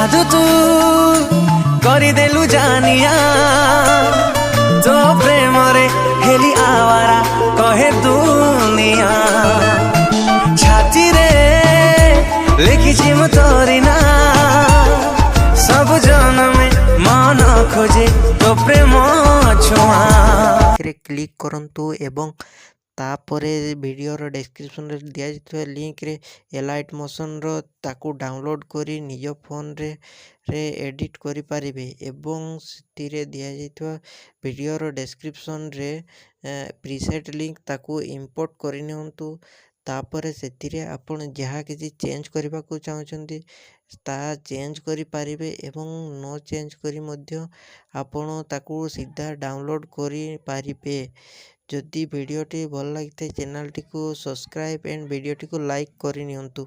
जादू तू କରିଦେଲୁ ଜାନିଆ तो प्रेम रे हेली आवारा कहे दुनिया छाती रे लिखी मु तोरी ना सब जन में मन खोजे तो प्रेम छुआ क्लिक करंतु एवं तापरे वीडियोर डिस्क्रिप्शन रे दिया जाइଥିବା लिंक रे एलाइट मोशन रो ताकू डाउनलोड करी निज फोन रे एडिट करि परिबे एवं सितिरे दिया जाइଥିବା वीडियोर डिस्क्रिप्शन रे प्रीसेट लिंक ताकू इंपोर्ट करि नियंतु तापरे सेतिरे आपण जहा किछि चेंज करबा को चाहउछंती ता चेंज करि परिबे एवं नो चेंज करि मध्य आपण ताकू सीधा डाउनलोड करि परिबे। जदि वीडियोटी भल लगी चैनल टी को सब्सक्राइब एंड वीडियोटी को लाइक करि नियंतु।